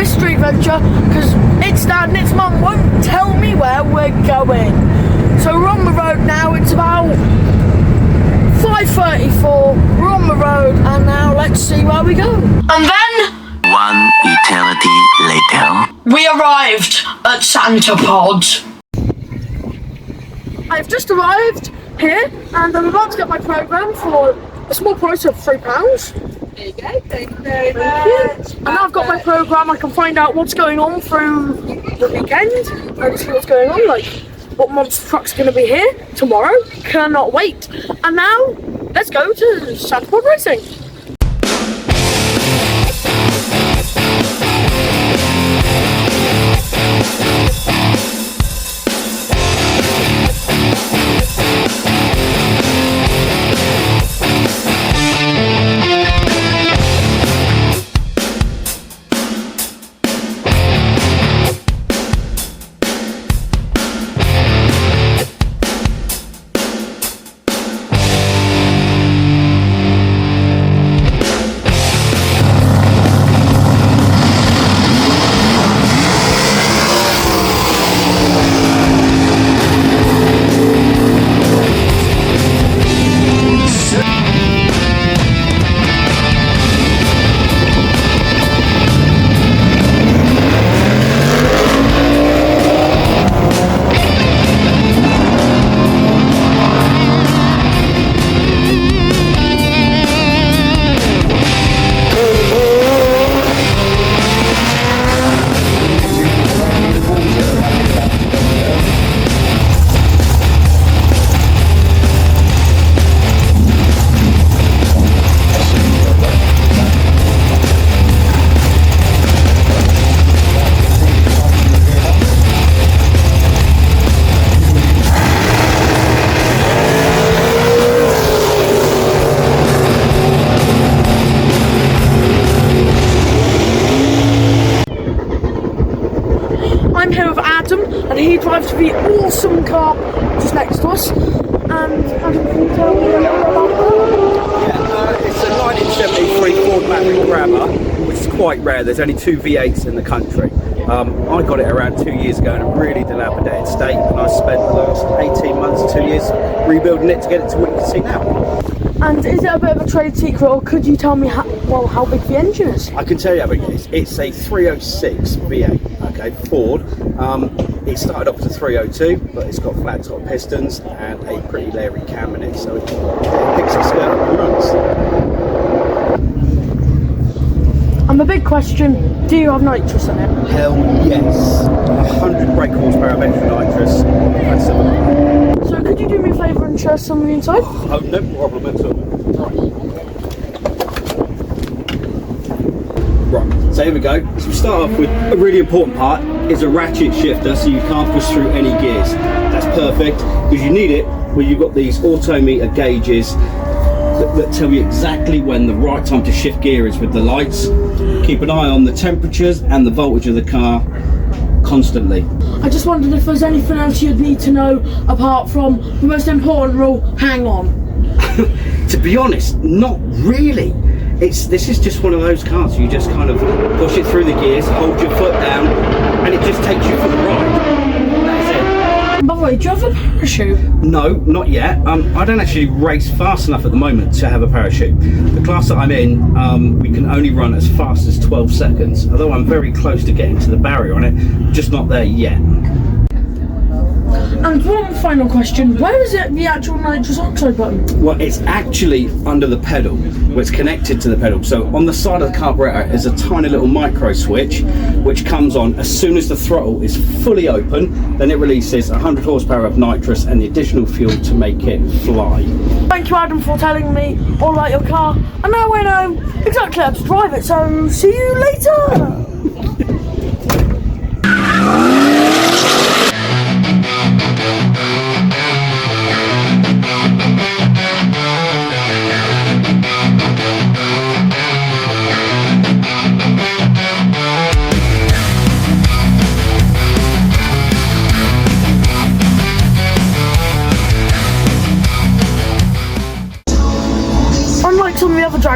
mystery adventure because its dad and its mum won't tell me where we're going. So we're on the road now. It's about 5:34. We're on the road, and now let's see where we go. And then one eternity later, we arrived at Santa Pod. I've just arrived here, and I'm about to get my programme for a small price of £3. There you go, thank you very much. And now I've got my programme, I can find out what's going on through the weekend and see what's going on, like what monster truck's going to be here tomorrow. Cannot wait. And now, let's go to Santa Pod Racing. I'm here with Adam, and he drives the awesome car just next to us. And Adam, can you tell me a little bit about that? Yeah, it's a 1973 Ford Maverick Grabber, which is quite rare. There's only 2 V8s in the country. I got it around 2 years ago in a really dilapidated state, and I spent the last 18 months, 2 years rebuilding it to get it to what you can see now. And is it a bit of a trade secret, or could you tell me how big the engine is? I can tell you how big it is. It's a 306 V8, okay, Ford. It started off as a 302, but it's got flat top pistons and a pretty leery cam in it, so it picks its skirt up and runs. And the big question, do you have nitrous in it? Hell yes. 100 brake horsepower of extra nitrous. That's So could you do me a favour and show us some of the inside? Oh, no problem at all. Right, so here we go. So we start off with a really important part is a ratchet shifter, so you can't push through any gears. That's perfect because you need it when you've got these autometer gauges that tell you exactly when the right time to shift gear is with the lights. Keep an eye on the temperatures and the voltage of the car constantly. I just wondered if there's anything else you'd need to know apart from the most important rule, hang on. To be honest, not really. This is just one of those cars. You just kind of push it through the gears, hold your foot down, and it just takes you for the ride. That's it. By the way, do you have a parachute? No, not yet. I don't actually race fast enough at the moment to have a parachute. The class that I'm in, we can only run as fast as 12 seconds, although I'm very close to getting to the barrier on it, just not there yet. And one final question, where is it the actual nitrous oxide button? Well, it's actually under the pedal, where it's connected to the pedal. So on the side of the carburetor is a tiny little micro switch, which comes on as soon as the throttle is fully open. Then it releases 100 horsepower of nitrous and the additional fuel to make it fly. Thank you, Adam, for telling me all about your car. And now I know exactly how to drive it, so see you later!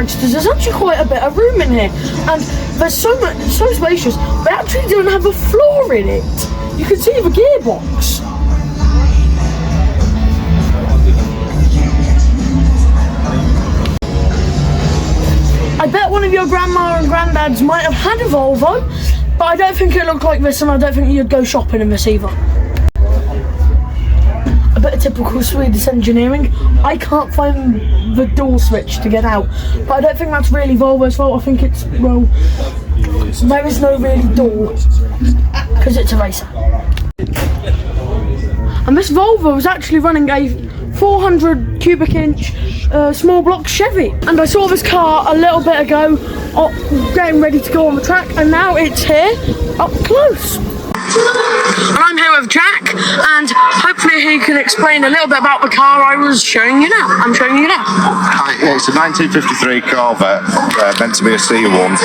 dragsters, there's actually quite a bit of room in here, and there's so spacious. They actually don't have a floor in it. You can see the gearbox. I bet one of your grandma and granddads might have had a Volvo, but I don't think it looked like this, and I don't think you'd go shopping in this either. A bit of typical Swedish engineering. I can't find the door switch to get out, but I don't think that's really Volvo's fault. I think it's, well, there is no really door, because it's a racer. And this Volvo is actually running a 400 cubic inch small block Chevy, and I saw this car a little bit ago getting ready to go on the track, and now it's here up close. And I'm here with Jack, and hopefully he can explain a little bit about the car I'm showing you now. Hi, yeah, it's a 1953 Corvette, meant to be a C1.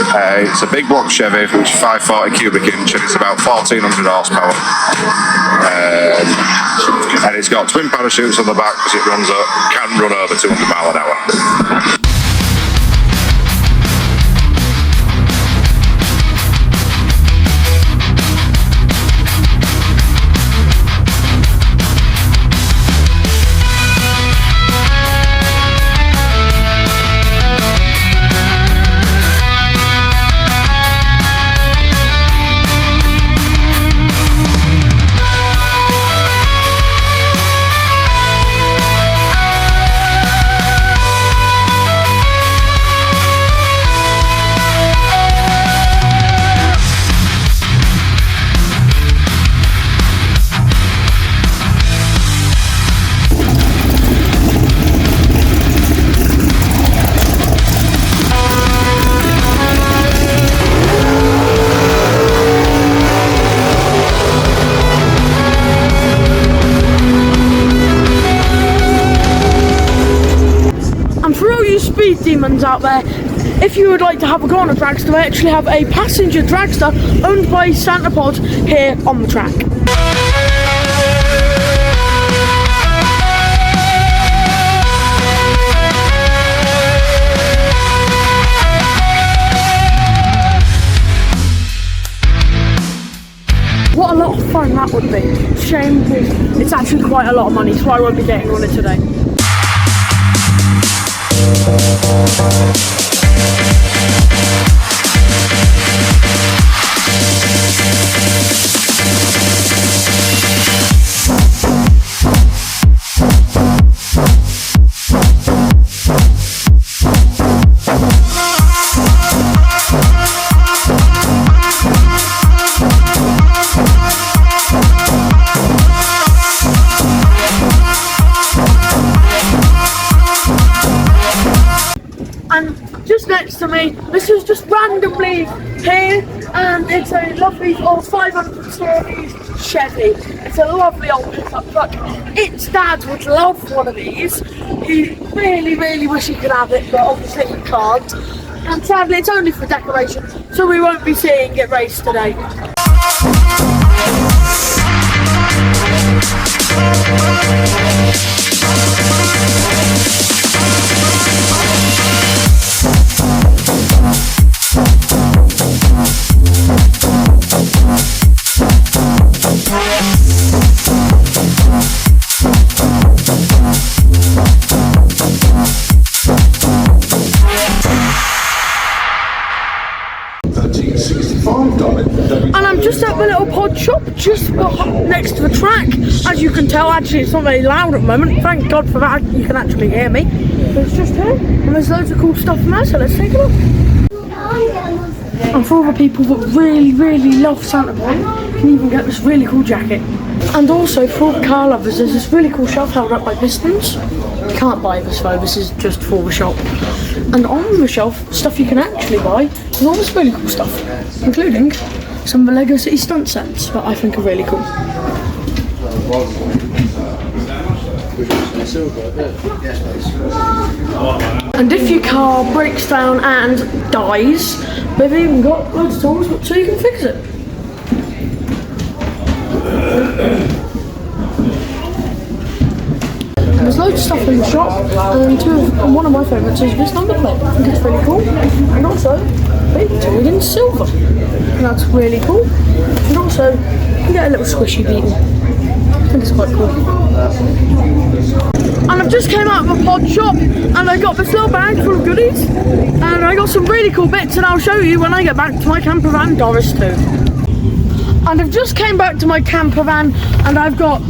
It's a big block Chevy, which is 540 cubic inch, and it's about 1400 horsepower. And it's got twin parachutes on the back because it can run over 200 mile an hour. Speed demons out there, if you would like to have a go on a dragster, they actually have a passenger dragster owned by Santapod here on the track. What a lot of fun that would be. Shame it's actually quite a lot of money, so I won't be getting on it today. And just next to me, this is just randomly here, and it's a lovely old 500 series Chevy. It's a lovely old pickup truck. Its dad would love one of these. He really wish he could have it, but obviously he can't. And sadly, it's only for decoration, so we won't be seeing it race today. And I'm just at the little pod shop just next to the track. As you can tell, actually it's not very loud at the moment. Thank God for that, you can actually hear me. But it's just here, and there's loads of cool stuff in there, so let's take a look. And for all the people that really love Santapod, you can even get this really cool jacket. And also for all the car lovers, there's this really cool shelf held up by pistons. You can't buy this though, this is just for the shop. And on the shelf, stuff you can actually buy, and all this really cool stuff, including some of the Lego City stunt sets that I think are really cool. And if your car breaks down and dies, they've even got loads of tools so you can fix it. And there's loads of stuff in shop, and one of my favourites is this number plate. I think it's really cool, and also painted in silver. And that's really cool. And also, you get a little squishy beetle. I think it's quite cool. And I've just came out of a pod shop, and I got this little bag full of goodies, and I got some really cool bits, and I'll show you when I get back to my camper van, Doris 2. And I've just came back to my camper van, and I've got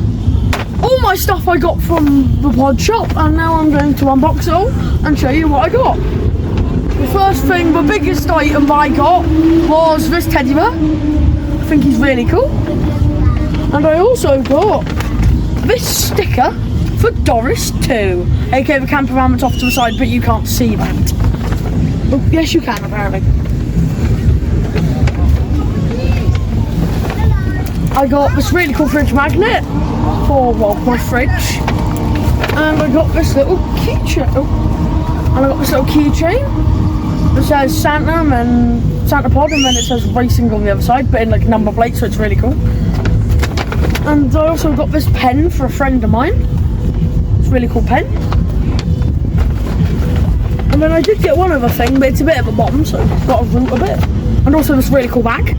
all my stuff I got from the pod shop, and now I'm going to unbox it all and show you what I got. The first thing, the biggest item I got was this teddy bear. I think he's really cool. And I also got this sticker for Doris 2, aka the camper van that's off to the side, but you can't see that. Oh, yes you can apparently. I got this really cool fridge magnet for, well, my fridge. And I got this little keychain. Oh, and I got this little keychain that says Santa and Santa Pod, and then it says racing on the other side, but in like number plate, so it's really cool. And I also got this pen for a friend of mine. It's a really cool pen. And then I did get one other thing, but it's a bit of a bomb, so I've got to root a bit. And also this really cool bag.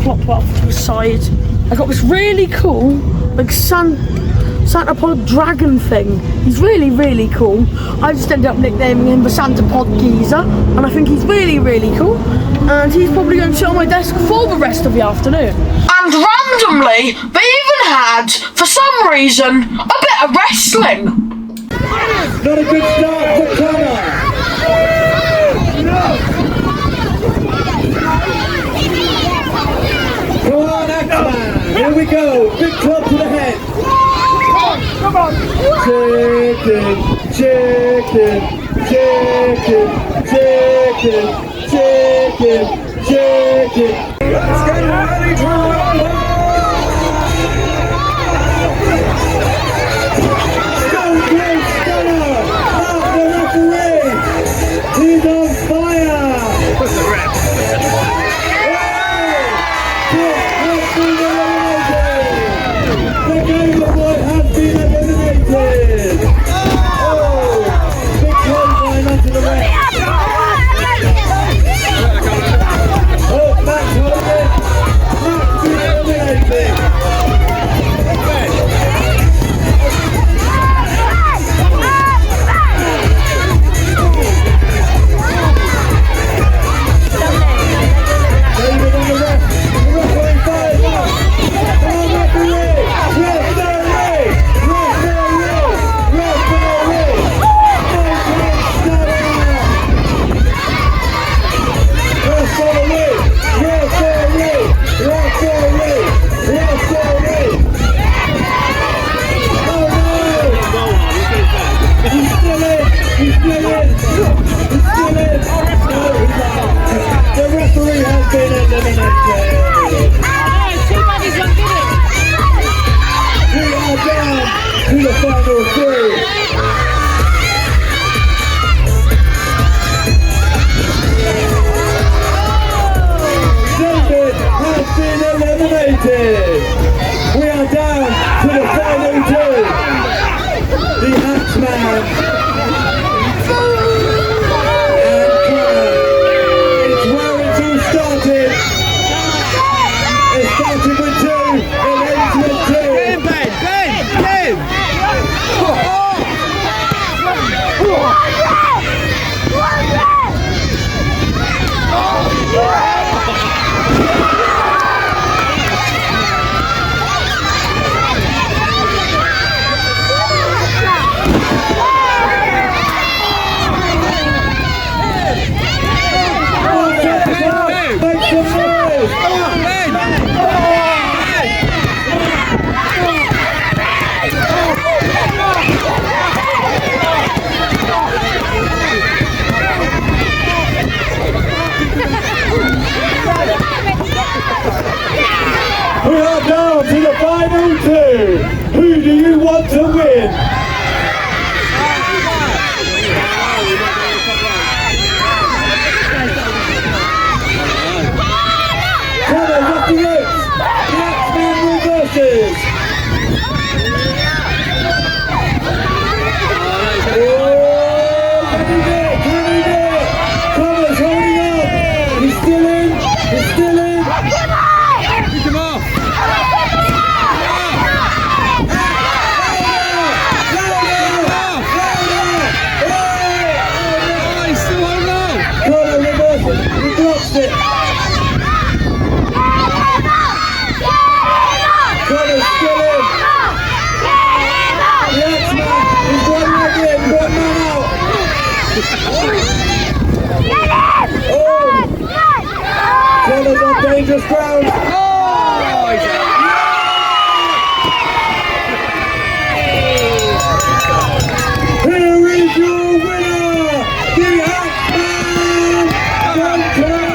Plop it off to the side. I got this really cool, like Santa Pod dragon thing. He's really, really cool. I just ended up nicknaming him the Santa Pod Geezer, and I think he's really, really cool. And he's probably going to sit on my desk for the rest of the afternoon. And randomly, they even had, for some reason, a bit of wrestling. Not a good start for Connor. Come on, Aquaman. Here we go. Big club to the head. Come on. Chicken, chicken, chicken, chicken, chicken, chicken. Let's get ready to rumble. Stone Cold Stunner, out the referee. He's on fire. What's the ref? The Gamer Boy has been eliminated. Oh, big clothesline onto the ref. Oh, Max Hogan. crowd. Here is your winner, the Hackman Country.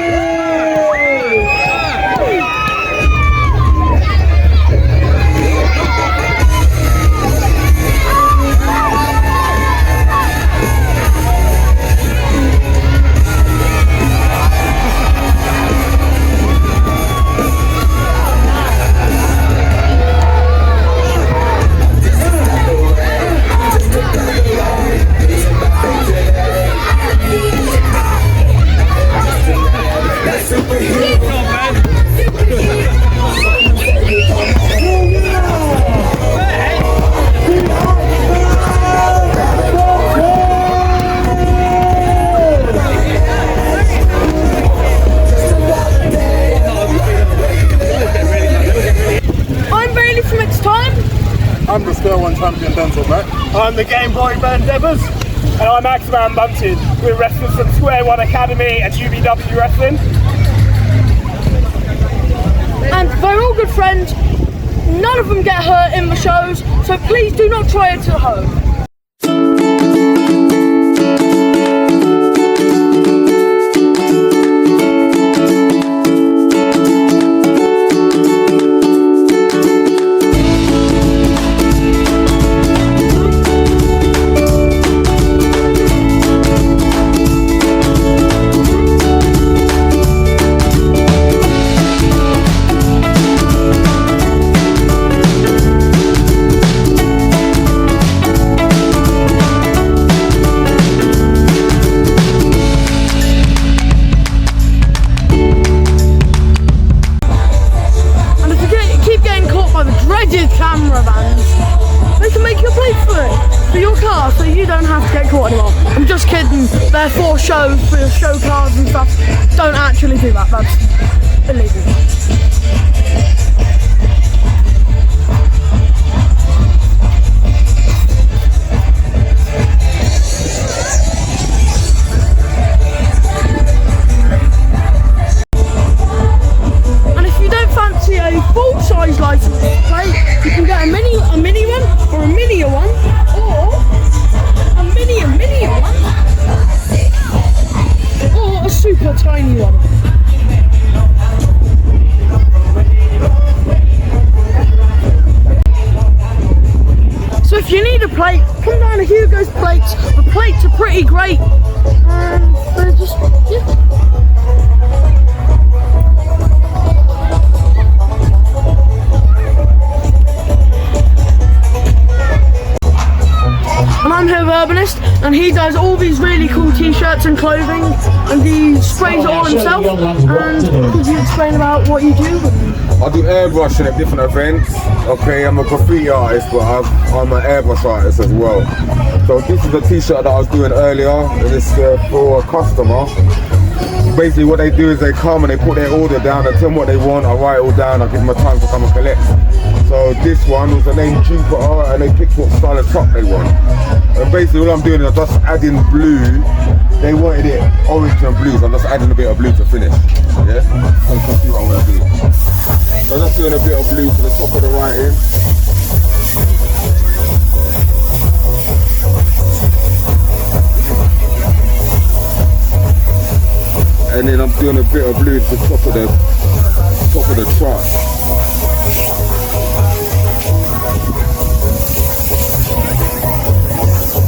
I'm the Stir 1 champion Denzel Mack. I'm the Game Boy Ben Devers, and I'm Axeman Bunted. We're wrestlers from Square One Academy and UBW Wrestling. And they're all good friends. None of them get hurt in the shows, so please do not try it at home. Camera vans, they can make you pay for it for your car, so you don't have to get caught anymore. I'm just kidding. They're for show, for your show cars and stuff. Don't actually do that. That's illegal. Full-size license plate, you can get a mini one, or a minier one, or a mini one, or a super tiny one. So if you need a plate, come down to Hugo's Plates. The plates are pretty great, and they're just, yeah. And I'm here with Urbanist, and he does all these really cool t-shirts and clothing, and he sprays it all himself. And could you explain about what you do? I do airbrushing at different events. Okay, I'm a graffiti artist, but I'm an airbrush artist as well. So this is a t-shirt that I was doing earlier, and it's for a customer. Basically what they do is they come and they put their order down, they tell them what they want, I write it all down, I give them a time to come and collect. So this one was the name Jupiter, and they picked what style of truck they want. And basically all I'm doing is I'm just adding blue. They wanted it orange and blue, so I'm just adding a bit of blue to finish. Yeah? So you can see what I'm going to do. So I'm just doing a bit of blue to the top of the writing. And then I'm doing a bit of blue to the top of the truck.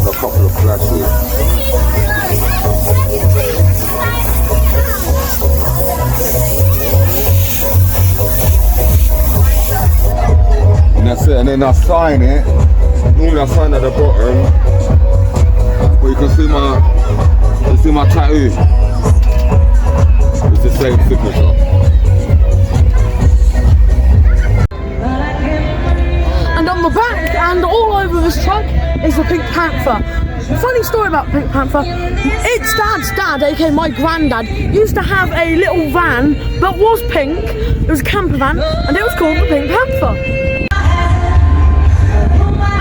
A couple of flashes. And that's it. And then I sign it. Normally I sign at the bottom. But you can see my tattoo. It's the same signature. And on the back and all over this truck is the Pink Panther. Funny story about Pink Panther. It's Dad's dad, aka my granddad, used to have a little van that was pink. It was a camper van, and it was called the Pink Panther.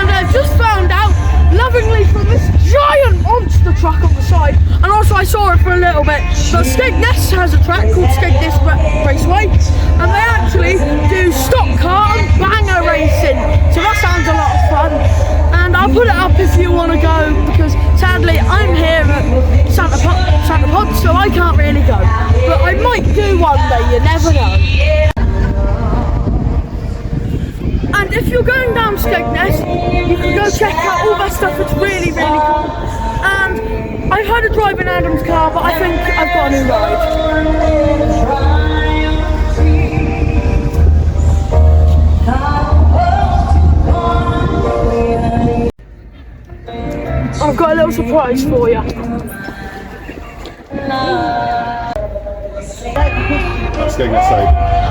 And I've just found out, lovingly, from this giant monster truck on the side, And also I saw it for a little bit. But Skegness has a track called Skegness Raceway, and they actually do stock car and banger racing. So that sounds a lot of fun. And I'll put it up if you want to go, because sadly I'm here at Santa Pod, so I can't really go. But I might do one day, you never know. And if you're going down Skegness, you can go check out all that stuff. It's really, really cool. And I've had a drive in Adam's car, but I think I've got a new ride. I've got a little surprise for you.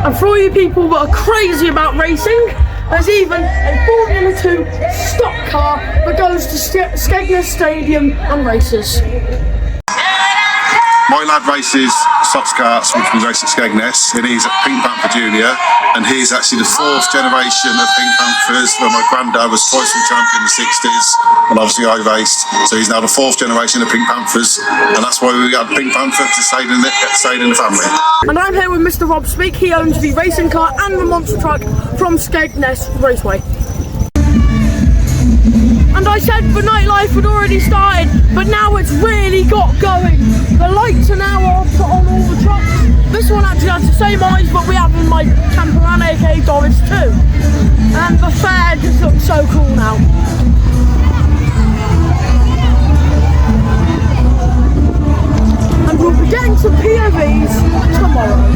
And for all you people that are crazy about racing, there's even a Formula 2 stock car that goes to Skegness Stadium and races. My lad races soft karts, which we race at Skegness, and he's at Pink Panther Junior, and he's actually the 4th generation of Pink Panthers, where my granddad was twice the champion in the 60s, and obviously I raced, so he's now the 4th generation of Pink Panthers, and that's why we got Pink Panther to stay in the family. And I'm here with Mr. Rob Speak. He owns the racing car and the monster truck from Skegness Raceway. And I said the nightlife had already started, but now it's really got going. The lights are now on all the trucks. This one actually has the same eyes, but we have in my campervan, aka Doris too. And the fair just looks so cool now. And we'll be getting some POVs tomorrow.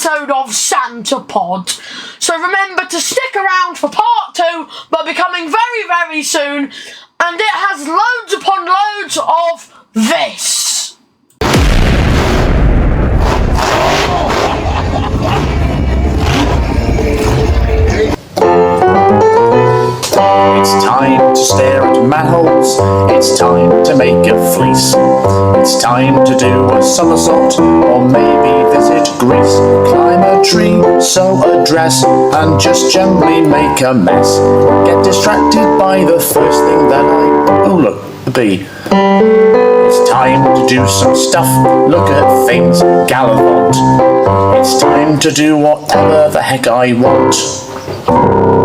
episode of Santa Pod. So remember to stick around for part 2, but becoming very, very soon. And it has loads upon loads of this. It's time to stare at manholes, it's time to make a fleece. It's time to do a somersault, or maybe visit Greece. Climb a tree, sew a dress, and just gently make a mess. Get distracted by the first thing that oh look, the bee. It's time to do some stuff, look at things, gallivant. It's time to do whatever the heck I want.